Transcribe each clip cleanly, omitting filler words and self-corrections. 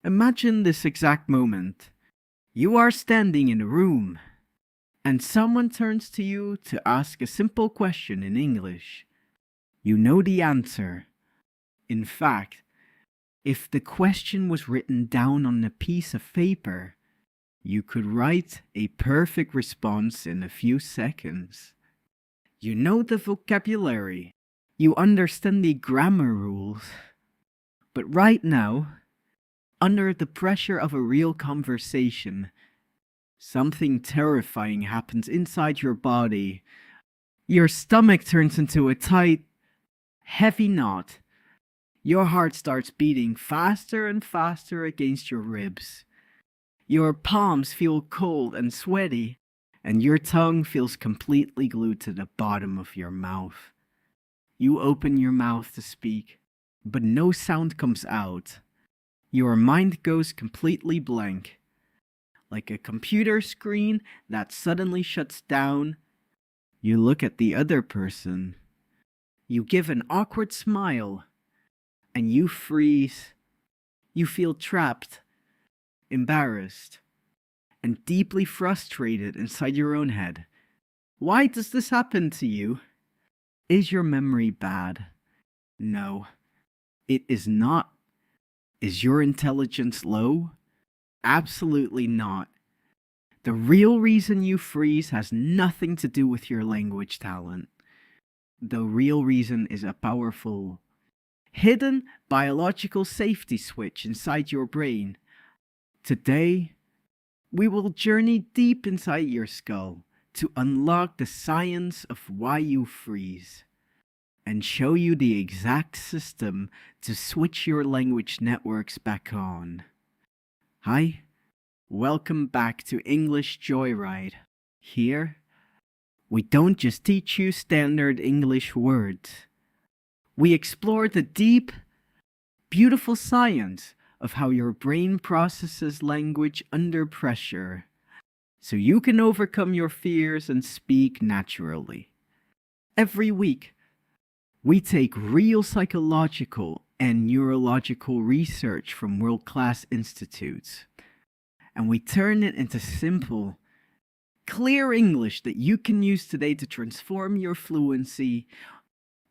Imagine this exact moment. You are standing in a room, and someone turns to you to ask a simple question in English. You know the answer. In fact, if the question was written down on a piece of paper, you could write a perfect response in a few seconds. You know the vocabulary. You understand the grammar rules. But right now, under the pressure of a real conversation, something terrifying happens inside your body. Your stomach turns into a tight, heavy knot. Your heart starts beating faster and faster against your ribs. Your palms feel cold and sweaty, and your tongue feels completely glued to the bottom of your mouth. You open your mouth to speak, but no sound comes out. Your mind goes completely blank. Like a computer screen that suddenly shuts down, you look at the other person. You give an awkward smile, and you freeze. You feel trapped, embarrassed, and deeply frustrated inside your own head. Why does this happen to you? Is your memory bad? No, it is not. Is your intelligence low? Absolutely not. The real reason you freeze has nothing to do with your language talent. The real reason is a powerful, hidden biological safety switch inside your brain. Today, we will journey deep inside your skull to unlock the science of why you freeze and show you the exact system to switch your language networks back on. Hi, welcome back to English Joyride. Here, we don't just teach you standard English words. We explore the deep, beautiful science of how your brain processes language under pressure, so you can overcome your fears and speak naturally. Every week, we take real psychological and neurological research from world-class institutes, and we turn it into simple, clear English that you can use today to transform your fluency.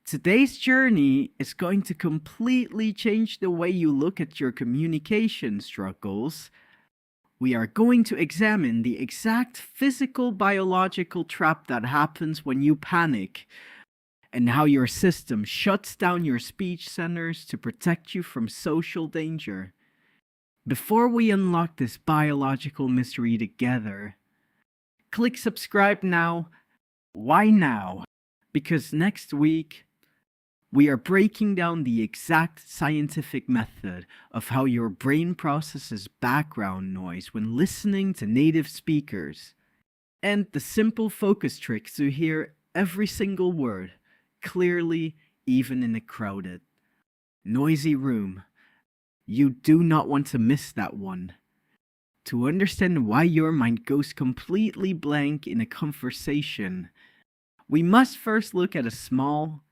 Today's journey is going to completely change the way you look at your communication struggles. We are going to examine the exact physical biological trap that happens when you panic, and how your system shuts down your speech centers to protect you from social danger. Before we unlock this biological mystery together, click subscribe now. Why now? Because next week, we are breaking down the exact scientific method of how your brain processes background noise when listening to native speakers, and the simple focus tricks to hear every single word clearly, even in a crowded, noisy room. You do not want to miss that one. To understand why your mind goes completely blank in a conversation, we must first look at a small,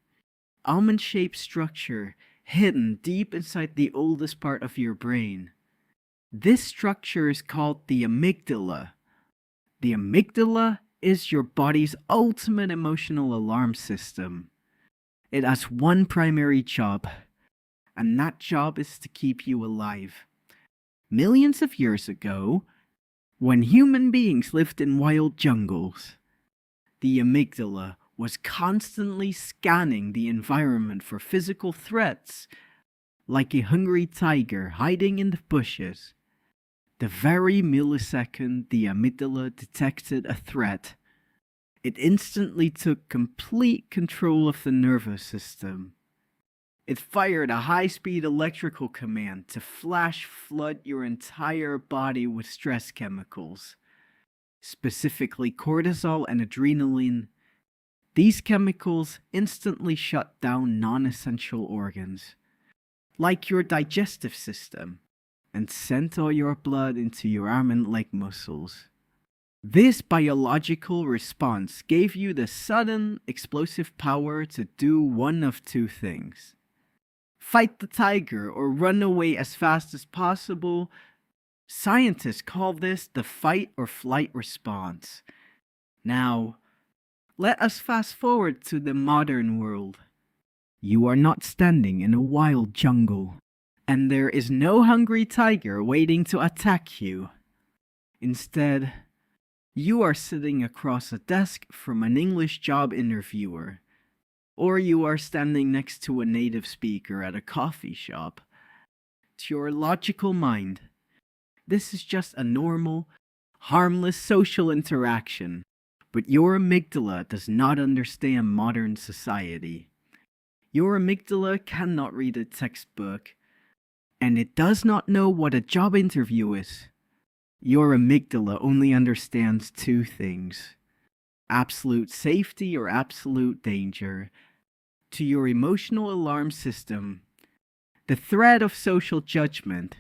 almond-shaped structure hidden deep inside the oldest part of your brain. This structure is called the amygdala. The amygdala is your body's ultimate emotional alarm system. It has one primary job, and that job is to keep you alive. Millions of years ago, when human beings lived in wild jungles, the amygdala was constantly scanning the environment for physical threats, like a hungry tiger hiding in the bushes. The very millisecond the amygdala detected a threat, it instantly took complete control of the nervous system. It fired a high-speed electrical command to flash flood your entire body with stress chemicals, specifically cortisol and adrenaline. These chemicals instantly shut down non-essential organs, like your digestive system, and sent all your blood into your arm and leg muscles. This biological response gave you the sudden, explosive power to do one of two things. fight the tiger, or run away as fast as possible. Scientists call this the fight or flight response. Now, let us fast forward to the modern world. You are not standing in a wild jungle, and there is no hungry tiger waiting to attack you. Instead, you are sitting across a desk from an English job interviewer, or you are standing next to a native speaker at a coffee shop. To your logical mind, this is just a normal, harmless social interaction, but your amygdala does not understand modern society. Your amygdala cannot read a textbook, and it does not know what a job interview is. Your amygdala only understands two things: absolute safety or absolute danger. To your emotional alarm system, the threat of social judgment,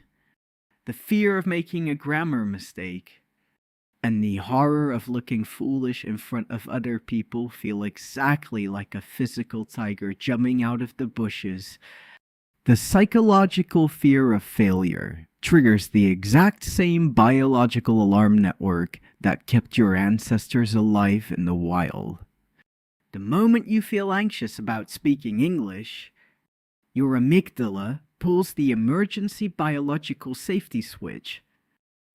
the fear of making a grammar mistake, and the horror of looking foolish in front of other people feel exactly like a physical tiger jumping out of the bushes. The psychological fear of failure triggers the exact same biological alarm network that kept your ancestors alive in the wild. The moment you feel anxious about speaking English, your amygdala pulls the emergency biological safety switch.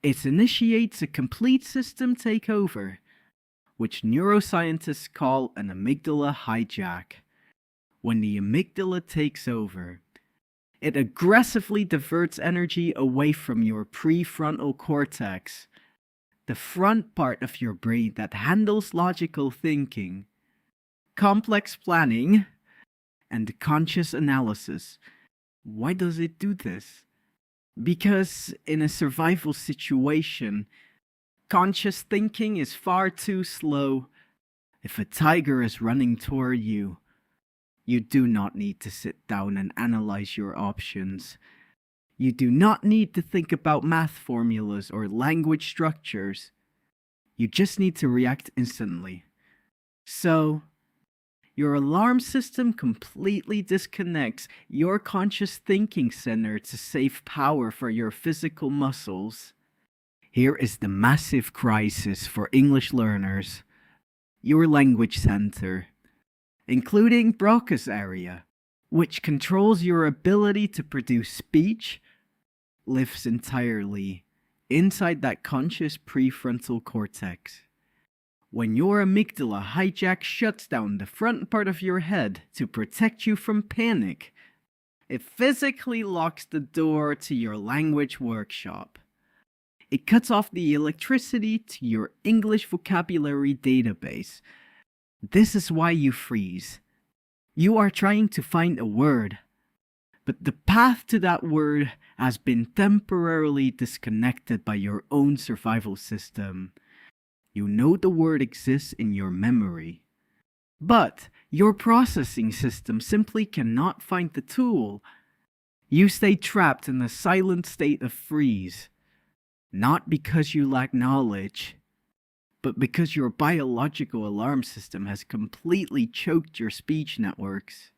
It initiates a complete system takeover, which neuroscientists call an amygdala hijack. When the amygdala takes over, it aggressively diverts energy away from your prefrontal cortex, the front part of your brain that handles logical thinking, complex planning, and conscious analysis. Why does it do this? Because in a survival situation, conscious thinking is far too slow. If a tiger is running toward you, you do not need to sit down and analyze your options. You do not need to think about math formulas or language structures. You just need to react instantly. So, your alarm system completely disconnects your conscious thinking center to save power for your physical muscles. Here is the massive crisis for English learners. Your language center, including Broca's area, which controls your ability to produce speech, lives entirely inside that conscious prefrontal cortex. When your amygdala hijack shuts down the front part of your head to protect you from panic, it physically locks the door to your language workshop. It cuts off the electricity to your English vocabulary database. This is why you freeze. You are trying to find a word, but the path to that word has been temporarily disconnected by your own survival system. You know the word exists in your memory, but your processing system simply cannot find the tool. You stay trapped in a silent state of freeze, not because you lack knowledge, but because your biological alarm system has completely choked your speech networks.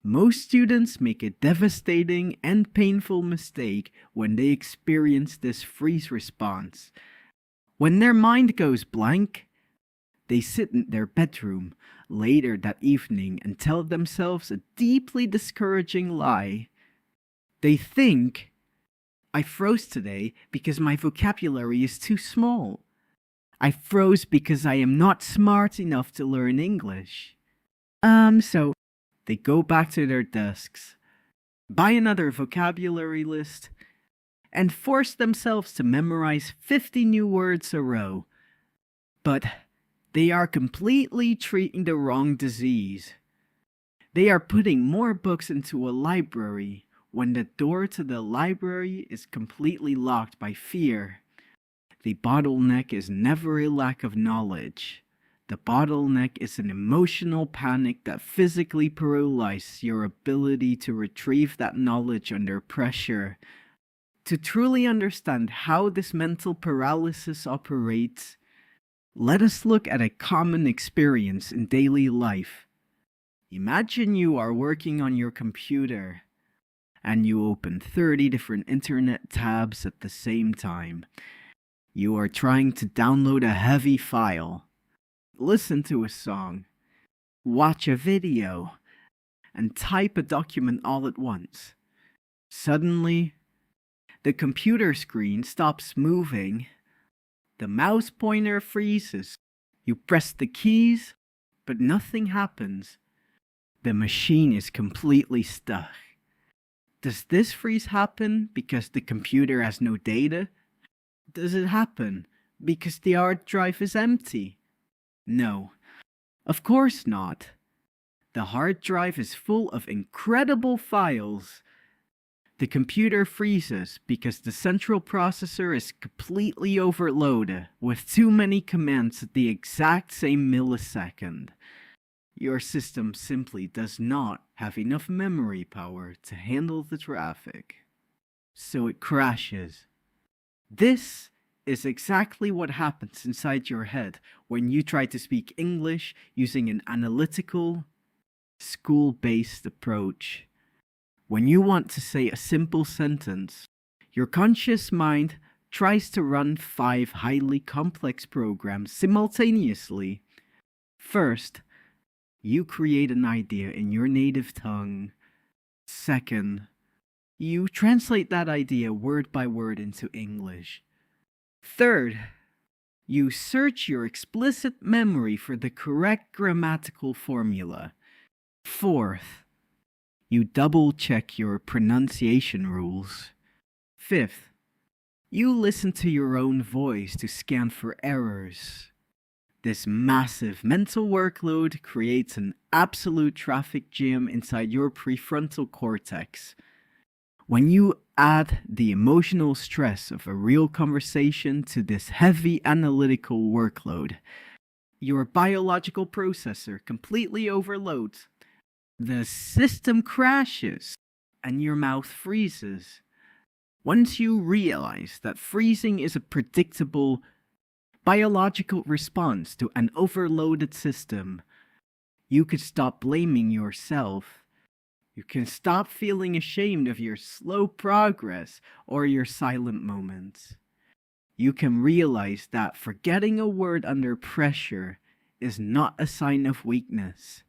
Most students make a devastating and painful mistake when they experience this freeze response. When their mind goes blank, they sit in their bedroom later that evening and tell themselves a deeply discouraging lie. They think, I froze today because my vocabulary is too small. I froze because I am not smart enough to learn English. So they go back to their desks, buy another vocabulary list, and force themselves to memorize 50 new words a row. But they are completely treating the wrong disease. They are putting more books into a library when the door to the library is completely locked by fear. The bottleneck is never a lack of knowledge. The bottleneck is an emotional panic that physically paralyzes your ability to retrieve that knowledge under pressure. To truly understand how this mental paralysis operates, let us look at a common experience in daily life. Imagine you are working on your computer. and you open 30 different internet tabs at the same time. You are trying to download a heavy file, listen to a song, watch a video, and type a document all at once. Suddenly, the computer screen stops moving, the mouse pointer freezes. You press the keys, but nothing happens. The machine is completely stuck. Does this freeze happen because the computer has no data? Does it happen because the hard drive is empty? No, of course not. The hard drive is full of incredible files. The computer freezes because the central processor is completely overloaded with too many commands at the exact same millisecond. Your system simply does not have enough memory power to handle the traffic, so it crashes. This is exactly what happens inside your head when you try to speak English using an analytical, school-based approach. When you want to say a simple sentence, your conscious mind tries to run 5 highly complex programs simultaneously. First, you create an idea in your native tongue. Second, you translate that idea word by word into English. Third, you search your explicit memory for the correct grammatical formula. Fourth, you double-check your pronunciation rules. Fifth, you listen to your own voice to scan for errors. This massive mental workload creates an absolute traffic jam inside your prefrontal cortex. When you add the emotional stress of a real conversation to this heavy analytical workload, your biological processor completely overloads. The system crashes and your mouth freezes. Once you realize that freezing is a predictable biological response to an overloaded system, you could stop blaming yourself. You can stop feeling ashamed of your slow progress or your silent moments. You can realize that forgetting a word under pressure is not a sign of weakness.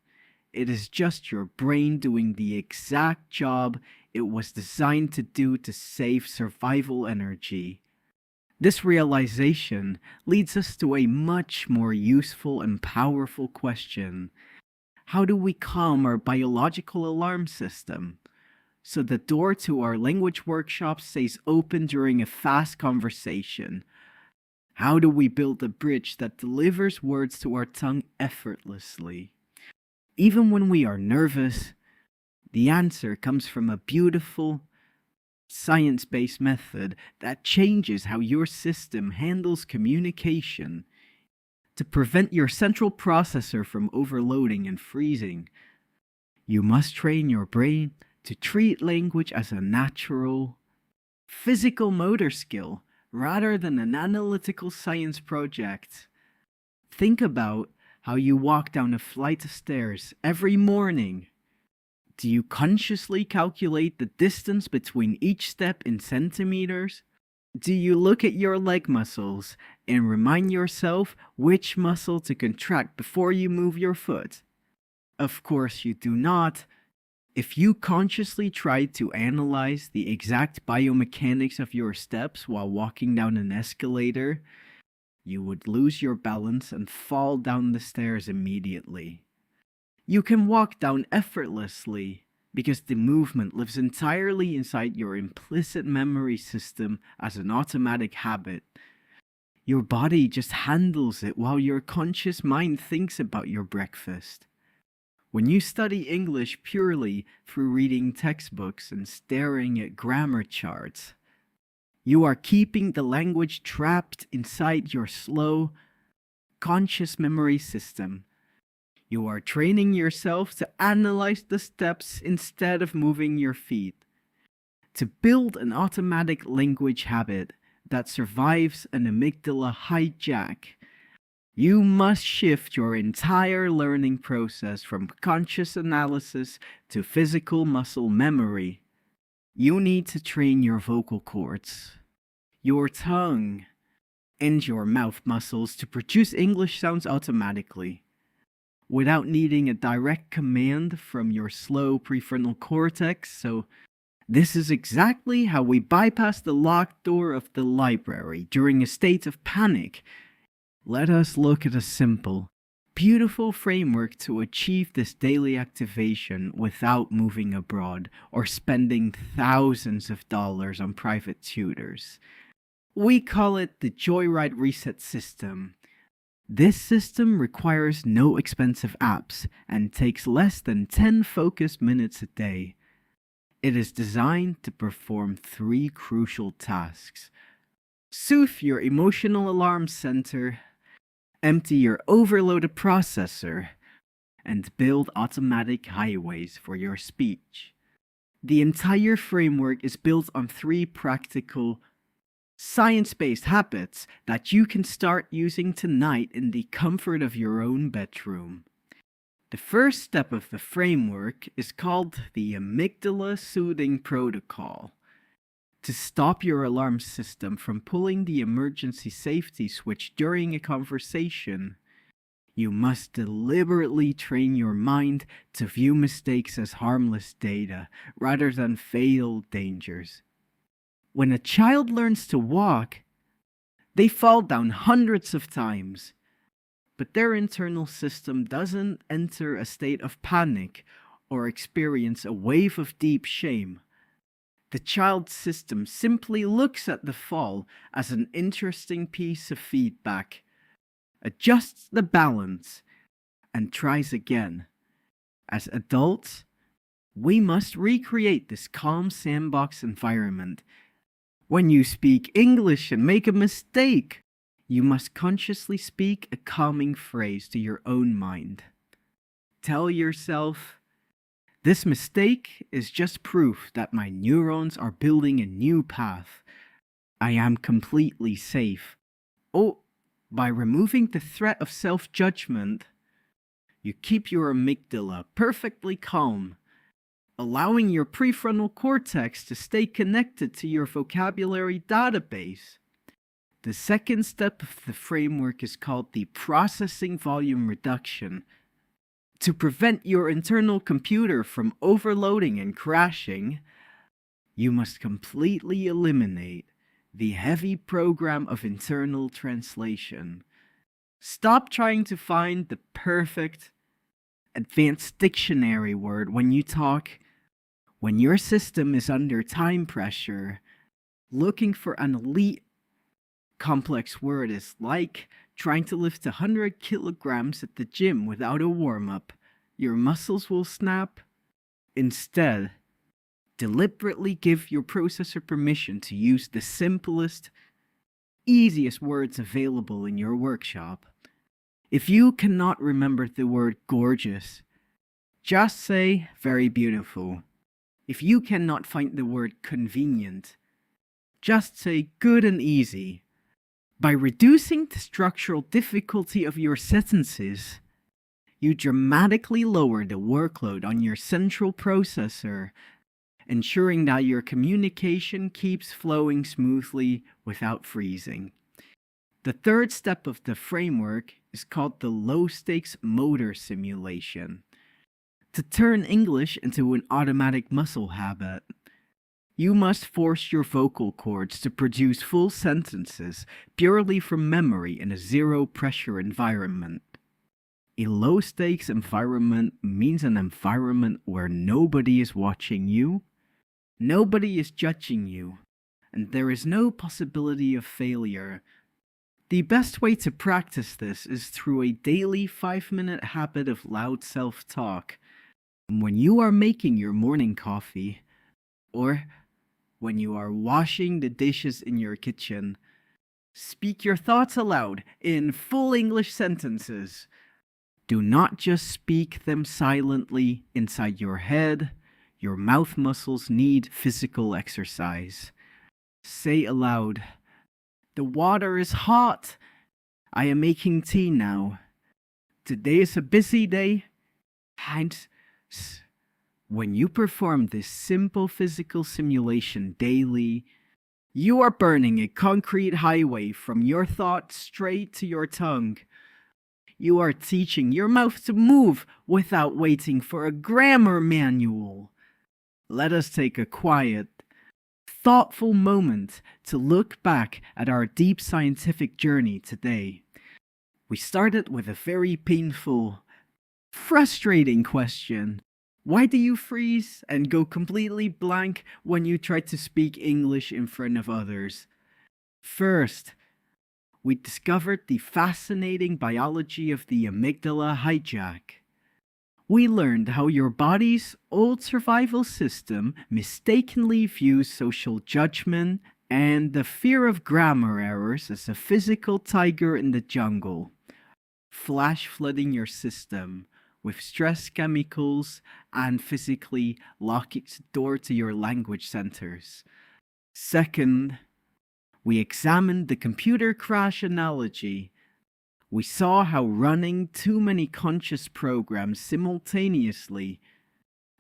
It is just your brain doing the exact job it was designed to do to save survival energy. This realization leads us to a much more useful and powerful question. How do we calm our biological alarm system so the door to our language workshop stays open during a fast conversation? How do we build a bridge that delivers words to our tongue effortlessly? Even when we are nervous, the answer comes from a beautiful, science-based method that changes how your system handles communication. To prevent your central processor from overloading and freezing, you must train your brain to treat language as a natural, physical motor skill rather than an analytical science project. Think about how you walk down a flight of stairs every morning. Do you consciously calculate the distance between each step in centimeters? Do you look at your leg muscles and remind yourself which muscle to contract before you move your foot? Of course you do not. If you consciously tried to analyze the exact biomechanics of your steps while walking down an escalator, you would lose your balance and fall down the stairs immediately. You can walk down effortlessly because the movement lives entirely inside your implicit memory system as an automatic habit. Your body just handles it while your conscious mind thinks about your breakfast. When you study English purely through reading textbooks and staring at grammar charts, you are keeping the language trapped inside your slow, conscious memory system. You are training yourself to analyze the steps instead of moving your feet. To build an automatic language habit that survives an amygdala hijack, you must shift your entire learning process from conscious analysis to physical muscle memory. You need to train your vocal cords, your tongue, and your mouth muscles to produce English sounds automatically, without needing a direct command from your slow prefrontal cortex. So, this is exactly how we bypass the locked door of the library during a state of panic. Let us look at a simple, beautiful framework to achieve this daily activation without moving abroad or spending thousands of dollars on private tutors. We call it the Joyride Reset System. This system requires no expensive apps and takes less than 10 focused minutes a day. It is designed to perform 3 crucial tasks: soothe your emotional alarm center, empty your overloaded processor, and build automatic highways for your speech. The entire framework is built on 3 practical, science-based habits that you can start using tonight in the comfort of your own bedroom. The first step of the framework is called the amygdala soothing protocol. To stop your alarm system from pulling the emergency safety switch during a conversation, you must deliberately train your mind to view mistakes as harmless data rather than fatal dangers. When a child learns to walk, they fall down hundreds of times, but their internal system doesn't enter a state of panic or experience a wave of deep shame. The child's system simply looks at the fall as an interesting piece of feedback, adjusts the balance, and tries again. As adults, we must recreate this calm sandbox environment. When you speak English and make a mistake, you must consciously speak a calming phrase to your own mind. Tell yourself, "This mistake is just proof that my neurons are building a new path. I am completely safe." Oh, by removing the threat of self-judgment, you keep your amygdala perfectly calm, allowing your prefrontal cortex to stay connected to your vocabulary database. The second step of the framework is called the processing volume reduction. To prevent your internal computer from overloading and crashing, you must completely eliminate the heavy program of internal translation. Stop trying to find the perfect advanced dictionary word when you talk. When your system is under time pressure, looking for an elite complex word is like trying to lift 100 kilograms at the gym without a warm-up. Your muscles will snap. Instead, deliberately give your processor permission to use the simplest, easiest words available in your workshop. If you cannot remember the word gorgeous, just say very beautiful. If you cannot find the word convenient, just say good and easy. By reducing the structural difficulty of your sentences, you dramatically lower the workload on your central processor, ensuring that your communication keeps flowing smoothly without freezing. The third step of the framework is called the low-stakes motor simulation. To turn English into an automatic muscle habit, you must force your vocal cords to produce full sentences purely from memory in a zero-pressure environment. A low-stakes environment means an environment where nobody is watching you, nobody is judging you, and there is no possibility of failure. The best way to practice this is through a daily 5-minute habit of loud self-talk. When you are making your morning coffee, or when you are washing the dishes in your kitchen, speak your thoughts aloud in full English sentences. Do not just speak them silently inside your head. Your mouth muscles need physical exercise. Say aloud, "The water is hot. I am making tea now. Today is a busy day. And When you perform this simple physical simulation daily, you are burning a concrete highway from your thoughts straight to your tongue. You are teaching your mouth to move without waiting for a grammar manual. Let us take a quiet, thoughtful moment to look back at our deep scientific journey today. We started with a very painful, frustrating question. Why do you freeze and go completely blank when you try to speak English in front of others? First, we discovered the fascinating biology of the amygdala hijack. We learned how your body's old survival system mistakenly views social judgment and the fear of grammar errors as a physical tiger in the jungle, flash flooding your system with stress chemicals and physically locking the door to your language centers. Second, we examined the computer crash analogy. We saw how running too many conscious programs simultaneously,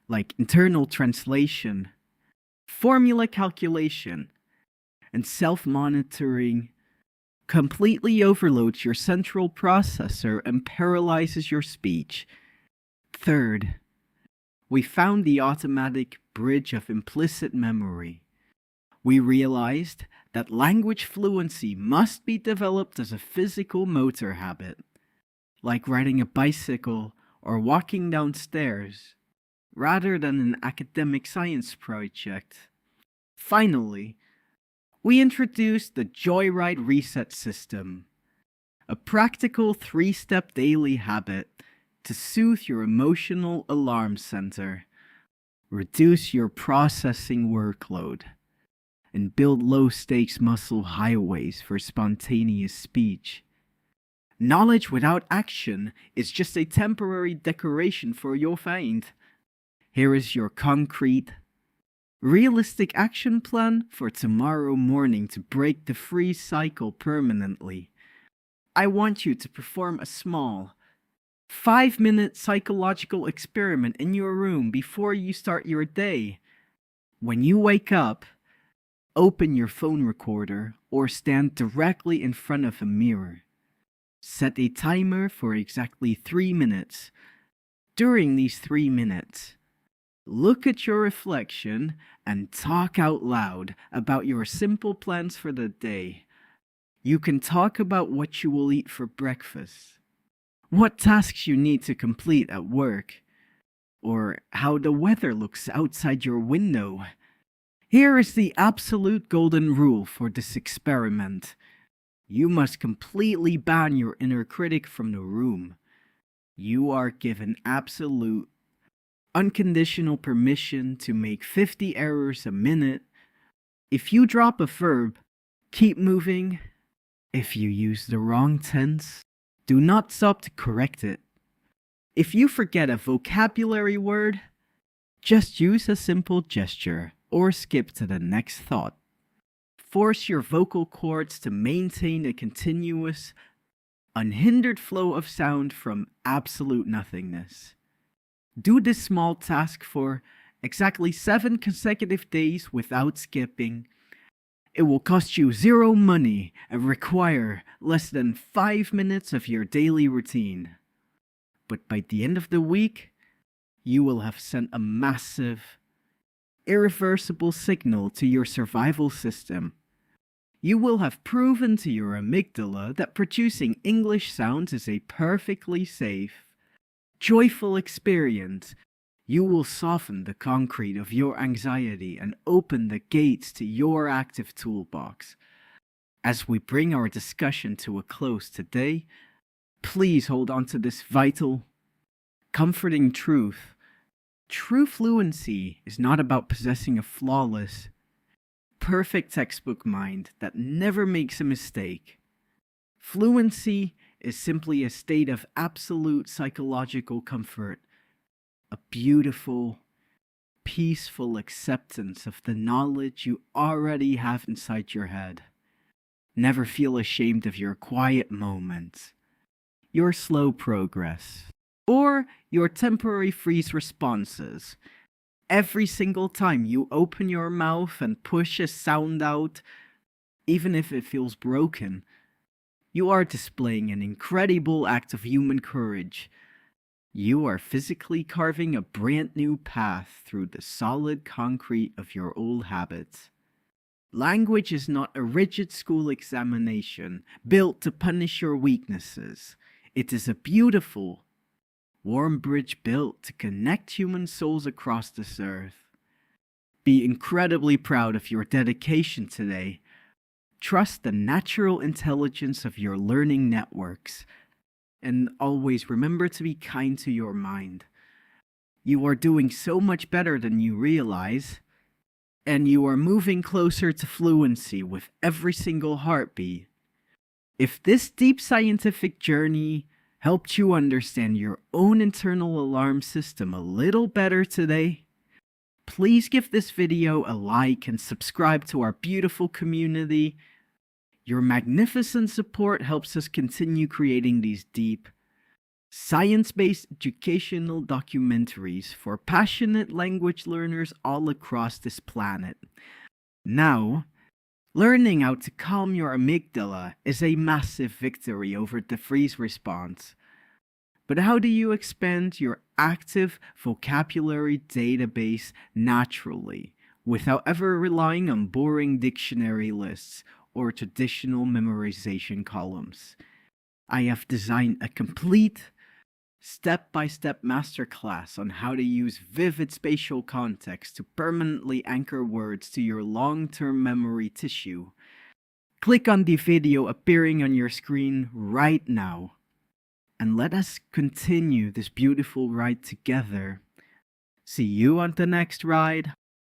like internal translation, formula calculation, and self-monitoring, completely overloads your central processor and paralyzes your speech. Third, we found the automatic bridge of implicit memory. We realized that language fluency must be developed as a physical motor habit, like riding a bicycle or walking downstairs, rather than an academic science project. Finally, we introduced the Joyride Reset System, a practical 3-step daily habit to soothe your emotional alarm center, reduce your processing workload, and build low-stakes muscle highways for spontaneous speech. Knowledge without action is just a temporary decoration for your mind. Here is your concrete, realistic action plan for tomorrow morning to break the freeze cycle permanently. I want you to perform a small, 5-minute psychological experiment in your room before you start your day. When you wake up, open your phone recorder or stand directly in front of a mirror. Set a timer for exactly 3 minutes. During these 3 minutes, look at your reflection and talk out loud about your simple plans for the day. You can talk about what you will eat for breakfast, what tasks you need to complete at work, or how the weather looks outside your window. Here is the absolute golden rule for this experiment. You must completely ban your inner critic from the room. You are given absolute, unconditional permission to make 50 errors a minute. If you drop a verb, keep moving. If you use the wrong tense, do not stop to correct it. If you forget a vocabulary word, just use a simple gesture or skip to the next thought. Force your vocal cords to maintain a continuous, unhindered flow of sound from absolute nothingness. Do this small task for exactly 7 consecutive days without skipping. It will cost you 0 money and require less than 5 minutes of your daily routine. But by the end of the week, you will have sent a massive, irreversible signal to your survival system. You will have proven to your amygdala that producing English sounds is a perfectly safe, joyful experience. You will soften the concrete of your anxiety and open the gates to your active toolbox. As we bring our discussion to a close today, please hold on to this vital, comforting truth. True fluency is not about possessing a flawless, perfect textbook mind that never makes a mistake. Fluency is simply a state of absolute psychological comfort, a beautiful, peaceful acceptance of the knowledge you already have inside your head. Never feel ashamed of your quiet moments, your slow progress, or your temporary freeze responses. Every single time you open your mouth and push a sound out, even if it feels broken, you are displaying an incredible act of human courage. You are physically carving a brand new path through the solid concrete of your old habits. Language is not a rigid school examination built to punish your weaknesses. It is a beautiful, warm bridge built to connect human souls across this earth. Be incredibly proud of your dedication today. Trust the natural intelligence of your learning networks. And always remember to be kind to your mind. You are doing so much better than you realize, and you are moving closer to fluency with every single heartbeat. If this deep scientific journey helped you understand your own internal alarm system a little better today, please give this video a like and subscribe to our beautiful community. Your magnificent support helps us continue creating these deep, science-based educational documentaries for passionate language learners all across this planet. Now, learning how to calm your amygdala is a massive victory over the freeze response. But how do you expand your active vocabulary database naturally, without ever relying on boring dictionary lists or traditional memorization columns? I have designed a complete, step-by-step masterclass on how to use vivid spatial context to permanently anchor words to your long-term memory tissue. Click on the video appearing on your screen right now, and let us continue this beautiful ride together. See you on the next ride.